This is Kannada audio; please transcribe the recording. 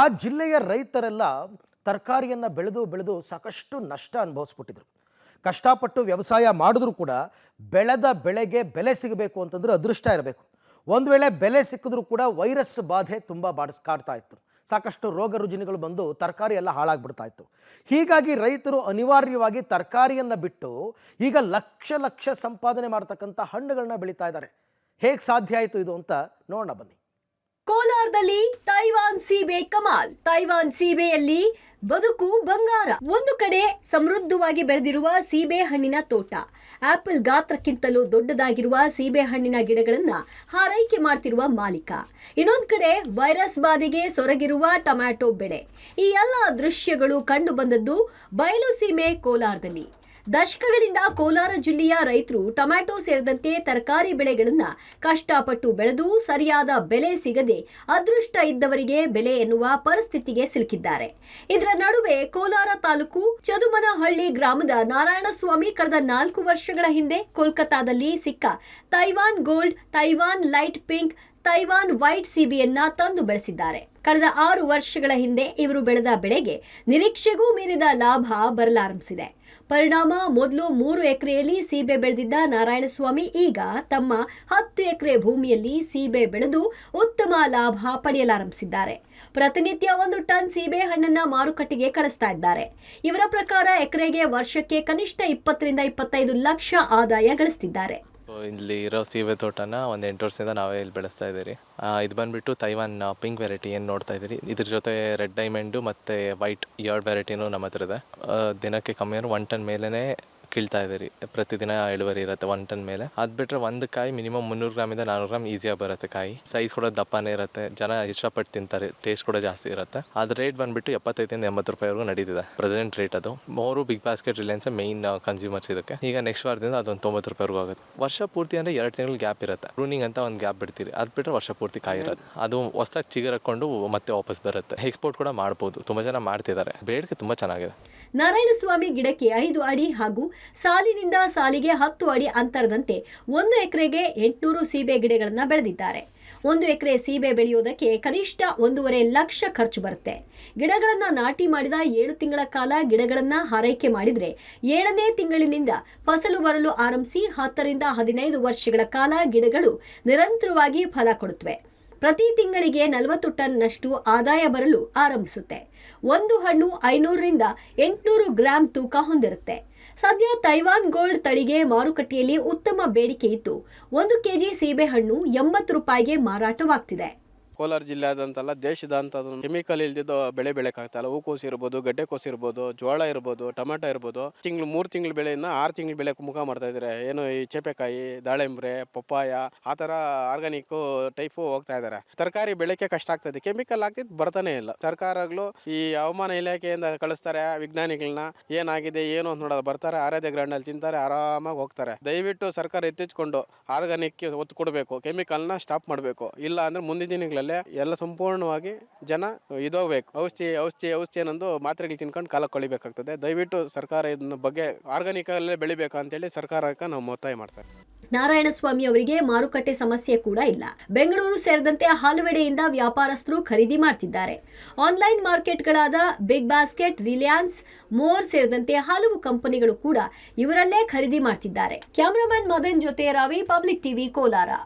ಆ ಜಿಲ್ಲೆಯ ರೈತರೆಲ್ಲ ತರಕಾರಿಯನ್ನು ಬೆಳೆದು ಸಾಕಷ್ಟು ನಷ್ಟ ಅನುಭವಿಸ್ಬಿಟ್ಟಿದ್ರು. ಕಷ್ಟಪಟ್ಟು ವ್ಯವಸಾಯ ಮಾಡಿದ್ರೂ ಕೂಡ ಬೆಳೆದ ಬೆಳೆಗೆ ಬೆಲೆ ಸಿಗಬೇಕು ಅಂತಂದ್ರೆ ಅದೃಷ್ಟ ಇರಬೇಕು. ಒಂದು ವೇಳೆ ಬೆಲೆ ಸಿಕ್ಕಿದ್ರೂ ಕೂಡ ವೈರಸ್ ಬಾಧೆ ತುಂಬ ಕಾಡ್ತಾ ಇತ್ತು. ಸಾಕಷ್ಟು ರೋಗ ರುಜಿನಗಳು ಬಂದು ತರಕಾರಿ ಎಲ್ಲ ಹಾಳಾಗ್ಬಿಡ್ತಾ ಇತ್ತು. ಹೀಗಾಗಿ ರೈತರು ಅನಿವಾರ್ಯವಾಗಿ ತರಕಾರಿಯನ್ನು ಬಿಟ್ಟು ಈಗ ಲಕ್ಷ ಸಂಪಾದನೆ ಮಾಡ್ತಕ್ಕಂಥ ಹಣ್ಣುಗಳನ್ನ ಬೆಳೀತಾ ಇದ್ದಾರೆ. ಹೇಗೆ ಸಾಧ್ಯ ಆಯಿತು ಇದು ಅಂತ ನೋಡೋಣ ಬನ್ನಿ. ಕೋಲಾರದಲ್ಲಿ ತೈವಾನ್ ಸೀಬೆ ಕಮಾಲ್. ತೈವಾನ್ ಸೀಬೆಯಲ್ಲಿ ಬದುಕು ಬಂಗಾರ. ಒಂದು ಕಡೆ ಸಮೃದ್ಧವಾಗಿ ಬೆಳೆದಿರುವ ಸೀಬೆ ಹಣ್ಣಿನ ತೋಟ, ಆಪಲ್ ಗಾತ್ರಕ್ಕಿಂತಲೂ ದೊಡ್ಡದಾಗಿರುವ ಸೀಬೆ ಹಣ್ಣಿನ ಗಿಡಗಳನ್ನ ಹಾರೈಕೆ ಮಾಡ್ತಿರುವ ಮಾಲೀಕ. ಇನ್ನೊಂದು ಕಡೆ ವೈರಸ್ ಬಾಧೆಗೆ ಸೊರಗಿರುವ ಟೊಮ್ಯಾಟೊ ಬೆಳೆ. ಈ ಎಲ್ಲ ದೃಶ್ಯಗಳು ಕಂಡು ಬಂದದ್ದು ಬಯಲು ಸೀಮೆ ಕೋಲಾರದಲ್ಲಿ. ದಶಕಗಳಿಂದ ಕೋಲಾರ ಜಿಲ್ಲೆಯ ರೈತರು ಟೊಮ್ಯಾಟೊ ಸೇರಿದಂತೆ ತರಕಾರಿ ಬೆಳೆಗಳನ್ನ ಕಷ್ಟಪಟ್ಟು ಬೆಳೆದು ಸರಿಯಾದ ಬೆಲೆ ಸಿಗದೆ ಅದೃಷ್ಟ ಇದ್ದವರಿಗೆ ಬೆಲೆ ಎನ್ನುವ ಪರಿಸ್ಥಿತಿಗೆ ಸಿಲುಕಿದ್ದಾರೆ. ಇದರ ನಡುವೆ ಕೋಲಾರ ತಾಲೂಕು ಚದುಮನಹಳ್ಳಿ ಗ್ರಾಮದ ನಾರಾಯಣಸ್ವಾಮಿ ಕಳೆದ 4 ವರ್ಷಗಳ ಹಿಂದೆ ಕೋಲ್ಕತಾದಲ್ಲಿ ಸಿಕ್ಕ Taiwan gold, Taiwan light pink, Taiwan white ಸೀಬೆಯನ್ನ ತಂದು ಬೆಳೆಸಿದ್ದಾರೆ. ಕಳೆದ 6 ವರ್ಷಗಳ ಹಿಂದೆ ಇವರು ಬೆಳೆದ ಬೆಳೆಗೆ ನಿರೀಕ್ಷೆಗೂ ಮೀರಿದ ಲಾಭ ಬರಲಾರಂಭಿಸಿದೆ. ಪರಿಣಾಮ ಮೊದಲು 3 ಎಕರೆಯಲ್ಲಿ ಸೀಬೆ ಬೆಳೆದಿದ್ದ ನಾರಾಯಣಸ್ವಾಮಿ ಈಗ ತಮ್ಮ 10 ಎಕರೆ ಭೂಮಿಯಲ್ಲಿ ಸೀಬೆ ಬೆಳೆದು ಉತ್ತಮ ಲಾಭ ಪಡೆಯಲಾರಂಭಿಸಿದ್ದಾರೆ. ಪ್ರತಿನಿತ್ಯ 1 ಟನ್ ಸೀಬೆ ಹಣ್ಣನ್ನ ಮಾರುಕಟ್ಟೆಗೆ ಕಳಿಸ್ತಾ ಇದ್ದಾರೆ. ಇವರ ಪ್ರಕಾರ ಎಕರೆಗೆ ವರ್ಷಕ್ಕೆ ಕನಿಷ್ಠ 20 ರಿಂದ 25 ಲಕ್ಷ ಆದಾಯ ಗಳಿಸ್ತಿದ್ದಾರೆ. ಇಲ್ಲಿ ಇರೋ ಸೀಬೆ ತೋಟನ ಒಂದು 8 ವರ್ಷದಿಂದ ನಾವೇ ಇಲ್ಲಿ ಬೆಳೆಸ್ತಾ ಇದ್ದೀರಿ. ಇದು ಬಂದ್ಬಿಟ್ಟು ತೈವಾನ್ ಪಿಂಕ್ ವೆರೈಟಿ ಏನು ನೋಡ್ತಾ ಇದ್ದೀರಿ. ಇದ್ರ ಜೊತೆ ರೆಡ್ ಡೈಮಂಡು ಮತ್ತು ವೈಟ್ 2 ವೆರೈಟಿನೂ ನಮ್ಮ ಹತ್ರ ಇದೆ. ದಿನಕ್ಕೆ ಕಮ್ಮಿ ಅಂದ್ರೆ 1 ಟನ್ ಮೇಲೇ ಕೀಳ್ತಾ ಇದ್ದೀರಿ. ಪ್ರತಿದಿನ ಇಳುವರಿ ಇರುತ್ತೆ 1 ಟನ್ ಮೇಲೆ. ಅದು ಬಿಟ್ಟರೆ ಒಂದು ಕಾಯಿ ಮಿನಿಮಮ್ 300 ಗ್ರಾಮಿಂದ 400 ಗ್ರಾಮ್ ಈಸಿಯಾಗಿ ಬರುತ್ತೆ. ಕಾಯಿ ಸೈಜ್ ಕೂಡ ದಪ್ಪನೇ ಇರುತ್ತೆ. ಜನ ಇಷ್ಟಪಟ್ಟು ತಿಂತಾರೆ. ಟೇಸ್ಟ್ ಕೂಡ ಜಾಸ್ತಿ ಇರುತ್ತೆ. ಅದು ರೇಟ್ ಬಂದ್ಬಿಟ್ಟು 75 ರಿಂದ 80 ರೂಪಾಯಿವರೆಗೂ ನಡೀತಿದೆ ಪ್ರೆಸೆಂಟ್ ರೇಟ್. ಅದು ಮೂರು Big Basket Reliance main consumers ಇದಕ್ಕೆ. ಈಗ ನೆಕ್ಸ್ಟ್ ವಾರದಿಂದ ಅದೊಂದು 90 ರೂಪಾಯಿವರೆಗೂ ಆಗುತ್ತೆ. ವರ್ಷ ಪೂರ್ತಿ ಅಂದರೆ 2 ತಿಂಗಳು ಗ್ಯಾಪ್ ಇರುತ್ತೆ. ಪ್ರೂನಿಂಗ್ ಅಂತ ಒಂದು ಗ್ಯಾಪ್ ಬಿಡ್ತೀರಿ. ಅದು ಬಿಟ್ಟರೆ ವರ್ಷ ಪೂರ್ತಿ ಕಾಯಿ ಇರುತ್ತೆ. ಅದು ಹೊಸದಾಗಿ ಚಿಗುರಕೊಂಡು ಮತ್ತೆ ವಾಪಸ್ ಬರುತ್ತೆ. ಎಕ್ಸ್ಪೋರ್ಟ್ ಕೂಡ ಮಾಡ್ಬೋದು. ತುಂಬ ಜನ ಮಾಡ್ತಿದ್ದಾರೆ. ಬೇಡಿಕೆ ತುಂಬ ಚೆನ್ನಾಗಿದೆ. ನಾರಾಯಣಸ್ವಾಮಿ ಗಿಡಕ್ಕೆ 5 ಅಡಿ ಹಾಗೂ ಸಾಲಿನಿಂದ ಸಾಲಿಗೆ 10 ಅಡಿ ಅಂತರದಂತೆ 1 ಎಕರೆಗೆ 800 ಸೀಬೆ ಗಿಡಗಳನ್ನು ಬೆಳೆದಿದ್ದಾರೆ. 1 ಎಕರೆ ಸೀಬೆ ಬೆಳೆಯೋದಕ್ಕೆ ಕನಿಷ್ಠ 1.5 ಲಕ್ಷ ಖರ್ಚು ಬರುತ್ತೆ. ಗಿಡಗಳನ್ನು ನಾಟಿ ಮಾಡಿದ 7 ತಿಂಗಳ ಕಾಲ ಗಿಡಗಳನ್ನು ಹಾರೈಕೆ ಮಾಡಿದ್ರೆ 7ನೇ ತಿಂಗಳಿನಿಂದ ಫಸಲು ಬರಲು ಆರಂಭಿಸಿ 10 ರಿಂದ 15 ವರ್ಷಗಳ ಕಾಲ ಗಿಡಗಳು ನಿರಂತರವಾಗಿ ಫಲ ಕೊಡುತ್ತವೆ. ಪ್ರತಿ ತಿಂಗಳಿಗೆ 40 ಟನ್ನಷ್ಟು ಆದಾಯ ಬರಲು ಆರಂಭಿಸುತ್ತೆ. ಒಂದು ಹಣ್ಣು 500 ರಿಂದ 800 ಗ್ರಾಂ ತೂಕ ಹೊಂದಿರುತ್ತೆ. ಸದ್ಯ ತೈವಾನ್ ಗೋಲ್ಡ್ ತಳಿಗೆ ಮಾರುಕಟ್ಟೆಯಲ್ಲಿ ಉತ್ತಮ ಬೇಡಿಕೆ ಇದ್ದು 1 ಕೆಜಿ ಸೀಬೆ ಹಣ್ಣು 80 ರೂಪಾಯಿಗೆ ಮಾರಾಟವಾಗ್ತಿದೆ. ಕೋಲಾರ ಜಿಲ್ಲೆಯಾದಂತಲ್ಲ ದೇಶದಂತ ಕೆಮಿಕಲ್ ಇಲ್ದಿದ್ದು ಬೆಳೆ ಬೆಳೆಕಾಗ್ತಲ್ಲ. ಹೂಕೋಸು ಇರ್ಬೋದು, ಗಡ್ಡೆಕೋಸು ಇರ್ಬೋದು, ಜೋಳ ಇರ್ಬೋದು, ಟೊಮೆಟೊ ಇರ್ಬೋದು. 3 ತಿಂಗಳ ಬೆಳೆಯಿಂದ 6 ತಿಂಗಳ ಬೆಳೆ ಮುಖ ಮಾಡ್ತಾ ಇದ್ದಾರೆ. ಏನು ಈ ಚೇಪೆಕಾಯಿ, ದಾಳಿಂಬ್ರೆ, ಪಪ್ಪಾಯ ಆ ಥರ ಆರ್ಗಾನಿಕ್ ಟೈಪು ಹೋಗ್ತಾ ಇದ್ದಾರೆ. ತರಕಾರಿ ಬೆಳೆಕ್ಕೆ ಕಷ್ಟ ಆಗ್ತದೆ. ಕೆಮಿಕಲ್ ಹಾಕಿದ್ ಬರ್ತಾನೆ ಇಲ್ಲ. ಸರ್ಕಾರಗಳು ಈ ಹವಾಮಾನ ಇಲಾಖೆಯಿಂದ ಕಳಿಸ್ತಾರೆ ವಿಜ್ಞಾನಿಗಳನ್ನ. ಏನಾಗಿದೆ ಏನು ಅಂತ ನೋಡೋದು ಬರ್ತಾರೆ. ಆರಾಧ್ಯ ಗ್ರಾಂಡಲ್ಲಿ ತಿಂತಾರೆ, ಆರಾಮಾಗಿ ಹೋಗ್ತಾರೆ. ದಯವಿಟ್ಟು ಸರ್ಕಾರ ಎತ್ತಿಚ್ಕೊಂಡು ಆರ್ಗಾನಿಕ್ ಒತ್ತು ಕೊಡಬೇಕು. ಕೆಮಿಕಲ್ನ ಸ್ಟಾಪ್ ಮಾಡಬೇಕು. ಇಲ್ಲ ಅಂದ್ರೆ ಮುಂದಿನ ದಿನಗಳಲ್ಲಿ ಎಲ್ಲ ಸಂಪೂರ್ಣವಾಗಿ ಜನ ಇದೋಗ್ಬೇಕು. ಔಷಧಿ ಅನ್ನೊಂದು ಮಾತ್ರೆಗಳು ತಿನ್ಕೊಂಡು ಕಾಲ ಕಳಿಬೇಕಾಗ್ತದೆ. ದಯವಿಟ್ಟು ಸರ್ಕಾರ ಇದನ್ನ ಬಗ್ಗೆ ಆರ್ಗಾನಿಕ್ ಅಲ್ಲೇ ಬೆಳಿಬೇಕಂತೇಳಿ ಸರ್ಕಾರಕ್ಕೆ ನಾವು ಒತ್ತಾಯ ಮಾಡ್ತಾರೆ. ನಾರಾಯಣಸ್ವಾಮಿ ಅವರಿಗೆ ಮಾರುಕಟ್ಟೆ ಸಮಸ್ಯೆ ಕೂಡ ಇಲ್ಲ. ಬೆಂಗಳೂರು ಸೇರಿದಂತೆ ಹಲವೆಡೆಯಿಂದ ವ್ಯಾಪಾರಸ್ಥರು ಖರೀದಿ ಮಾಡ್ತಿದ್ದಾರೆ. ಆನ್ಲೈನ್ ಮಾರ್ಕೆಟ್ಗಳಾದ ಬಿಗ್ ಬಾಸ್ಕೆಟ್, ರಿಲಯನ್ಸ್, ಮೋರ್ ಸೇರಿದಂತೆ ಹಲವು ಕಂಪನಿಗಳು ಕೂಡ ಇವರಲ್ಲೇ ಖರೀದಿ ಮಾಡ್ತಿದ್ದಾರೆ. ಕ್ಯಾಮರಾಮನ್ ಮದನ್ ಜೊತೆ ರವಿ, ಪಬ್ಲಿಕ್ ಟಿವಿ, ಕೋಲಾರ.